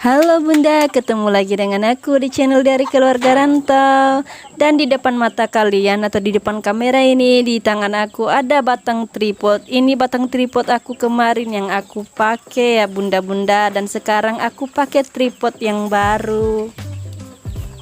Halo Bunda, ketemu lagi dengan aku di channel dari keluarga rantau. Dan di depan mata kalian atau di depan kamera ini, di tangan aku ada batang tripod. Ini batang tripod aku kemarin yang aku pakai ya bunda-bunda, dan sekarang aku pakai tripod yang baru.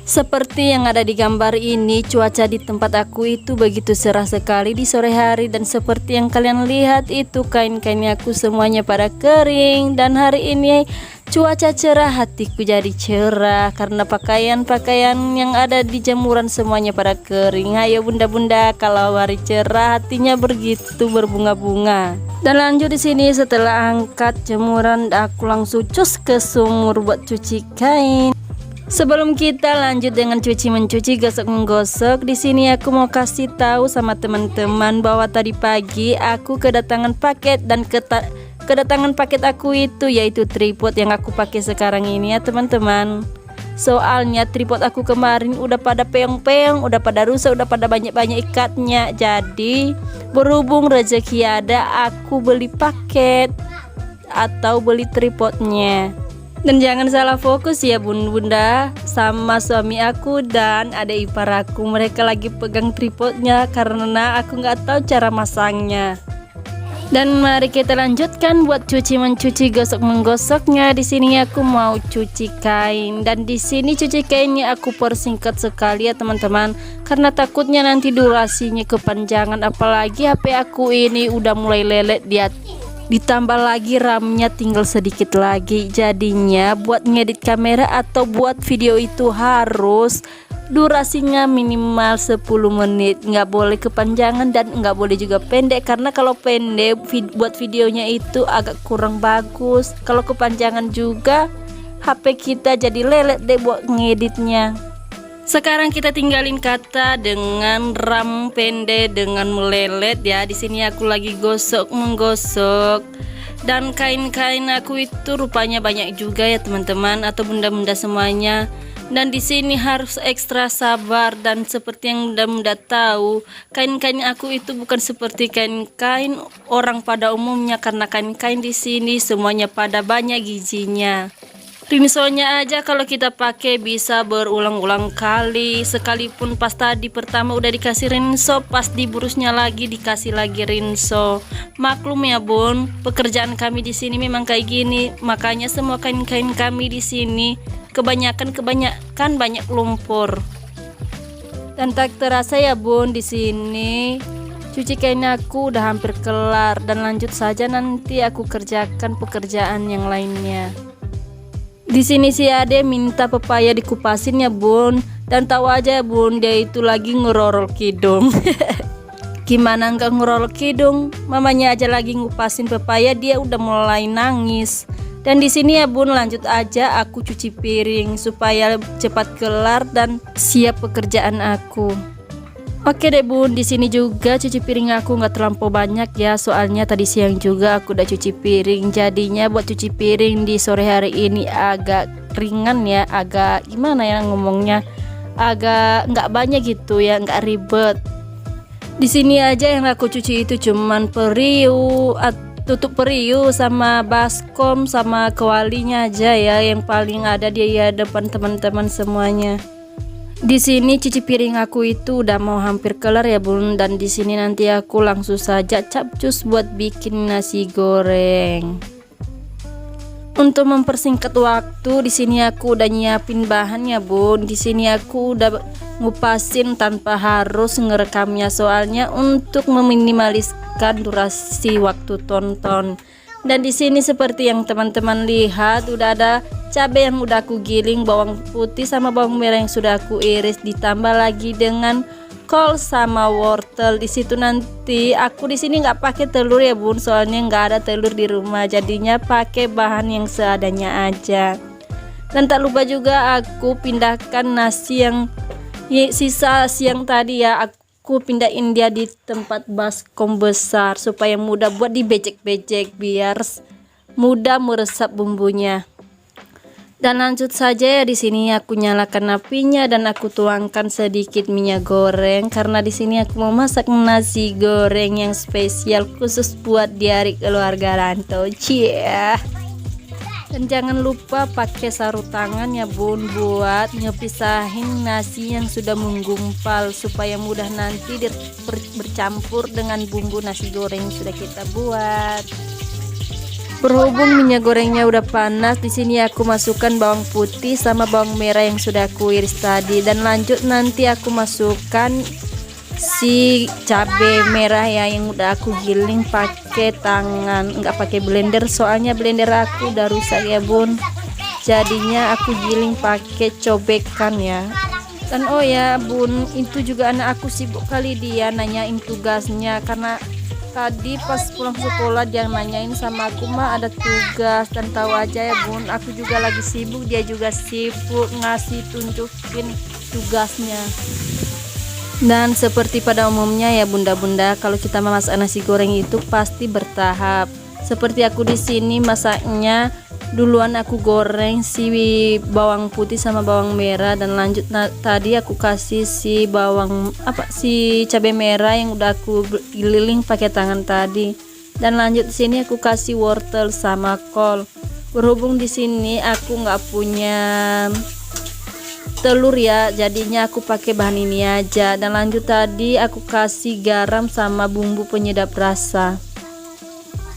Seperti yang ada di gambar ini, cuaca di tempat aku itu begitu cerah sekali di sore hari, dan seperti yang kalian lihat itu kain-kainnya aku semuanya pada kering. Dan hari ini cuaca cerah, hatiku jadi cerah karena pakaian-pakaian yang ada di jemuran semuanya pada kering. Ayo bunda-bunda, kalau hari cerah hatinya begitu berbunga-bunga. Dan lanjut di sini, setelah angkat jemuran aku langsung cus ke sumur buat cuci kain. Sebelum kita lanjut dengan cuci mencuci, gosok menggosok, di sini aku mau kasih tahu sama teman-teman bahwa tadi pagi aku kedatangan paket, dan kedatangan paket aku itu yaitu tripod yang aku pakai sekarang ini ya teman-teman. Soalnya tripod aku kemarin udah pada peong-peong, udah pada rusak, udah pada banyak-banyak ikatnya. Jadi berhubung rezeki ada, aku beli paket atau beli tripodnya. Dan jangan salah fokus ya bunda, sama suami aku dan adik ipar aku, mereka lagi pegang tripodnya karena aku nggak tahu cara masangnya. Dan mari kita lanjutkan buat cuci mencuci, gosok menggosoknya. Di sini aku mau cuci kain, dan di sini cuci kainnya aku persingkat sekali ya teman-teman, karena takutnya nanti durasinya kepanjangan, apalagi HP aku ini udah mulai lelet dia. Ditambah lagi RAM-nya tinggal sedikit lagi, jadinya buat ngedit kamera atau buat video itu harus durasinya minimal 10 menit, nggak boleh kepanjangan dan nggak boleh juga pendek, karena kalau pendek buat videonya itu agak kurang bagus. Kalau kepanjangan juga HP kita jadi lelet deh buat ngeditnya. Sekarang kita tinggalin kata dengan RAM pendek dengan melelet ya. Di sini aku lagi gosok menggosok, dan kain-kain aku itu rupanya banyak juga ya teman-teman atau bunda-bunda semuanya. Dan di sini harus ekstra sabar, dan seperti yang bunda-bunda tahu, kain-kain aku itu bukan seperti kain-kain orang pada umumnya, karena kain-kain di sini semuanya pada banyak gizinya. Rinsonya aja kalau kita pakai bisa berulang-ulang kali, sekalipun pas tadi pertama udah dikasih rinso, pas diburusnya lagi dikasih lagi rinso. Maklum ya bun, pekerjaan kami di sini memang kayak gini, makanya semua kain-kain kami di sini kebanyakan banyak lumpur. Dan tak terasa ya bun, di sini cuci kain aku udah hampir kelar, dan lanjut saja nanti aku kerjakan pekerjaan yang lainnya. Di sini si Ade minta pepaya dikupasin ya bun, dan tahu aja ya bun, dia itu lagi ngerorol kidung. Gimana nggak ngerorol kidung, mamanya aja lagi ngupasin pepaya dia udah mulai nangis. Dan di sini ya bun, lanjut aja aku cuci piring supaya cepat kelar dan siap pekerjaan aku. Oke deh bun, di sini juga cuci piring aku nggak terlampau banyak ya, soalnya tadi siang juga aku udah cuci piring, jadinya buat cuci piring di sore hari ini agak ringan ya, agak gimana ya ngomongnya, agak nggak banyak gitu ya, nggak ribet. Di sini aja yang aku cuci itu cuman periuk, tutup periuk sama baskom sama kewalinya aja ya, yang paling ada dia ya depan teman-teman semuanya. Di sini cuci piring aku itu udah mau hampir kelar ya bun, dan di sini nanti aku langsung saja capcus buat bikin nasi goreng. Untuk mempersingkat waktu, di sini aku udah nyiapin bahan ya bun. Di sini aku udah ngupasin tanpa harus ngerekamnya, soalnya untuk meminimaliskan durasi waktu tonton. Dan di sini seperti yang teman-teman lihat udah ada cabai yang udah aku giling, bawang putih sama bawang merah yang sudah aku iris, ditambah lagi dengan kol sama wortel. Di situ nanti aku di sini nggak pakai telur ya bun, soalnya nggak ada telur di rumah, jadinya pakai bahan yang seadanya aja. Dan tak lupa juga aku pindahkan nasi yang sisa siang tadi ya, aku pindahin dia di tempat baskom besar supaya mudah buat dibejek-bejek biar mudah meresap bumbunya. Dan lanjut saja ya, di sini aku nyalakan apinya dan aku tuangkan sedikit minyak goreng karena di sini aku mau masak nasi goreng yang spesial khusus buat di hari keluarga rantau. Cia. Dan jangan lupa pakai sarung tangan ya bun buat ngepisahin nasi yang sudah menggumpal supaya mudah nanti bercampur dengan bumbu nasi goreng yang sudah kita buat. Berhubung minyak gorengnya udah panas, di sini aku masukkan bawang putih sama bawang merah yang sudah aku iris tadi, dan lanjut nanti aku masukkan si cabai merah ya yang udah aku giling pakai tangan, nggak pakai blender soalnya blender aku udah rusak ya bun. Jadinya aku giling pakai cobekan ya. Dan oh ya bun, itu juga anak aku sibuk kali dia nanyain tugasnya karena tadi pas pulang sekolah dia nanyain sama aku mah ada tugas, dan tahu aja ya bun aku juga lagi sibuk, dia juga sibuk ngasih tunjukin tugasnya. Dan seperti pada umumnya ya bunda-bunda, kalau kita memasak nasi goreng itu pasti bertahap. Seperti aku di sini masaknya duluan aku goreng si bawang putih sama bawang merah, dan lanjut tadi aku kasih si cabai merah yang udah aku giling pakai tangan tadi, dan lanjut di sini aku kasih wortel sama kol. Berhubung di sini aku nggak punya telur ya, jadinya aku pakai bahan ini aja, dan lanjut tadi aku kasih garam sama bumbu penyedap rasa.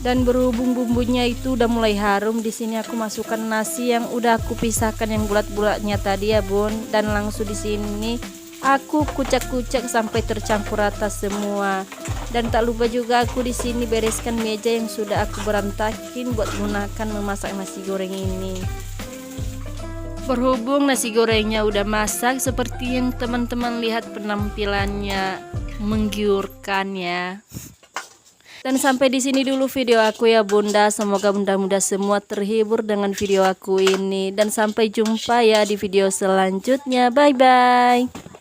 Dan berhubung bumbunya itu udah mulai harum, di sini aku masukkan nasi yang udah aku pisahkan yang bulat-bulatnya tadi ya bun, dan langsung di sini aku kucak-kucak sampai tercampur rata semua. Dan tak lupa juga aku di sini bereskan meja yang sudah aku berantakin buat gunakan memasak nasi goreng ini. Berhubung nasi gorengnya udah masak, seperti yang teman-teman lihat penampilannya menggiurkan ya. Dan sampai di sini dulu video aku ya bunda, semoga bunda-bunda semua terhibur dengan video aku ini, dan sampai jumpa ya di video selanjutnya. Bye bye.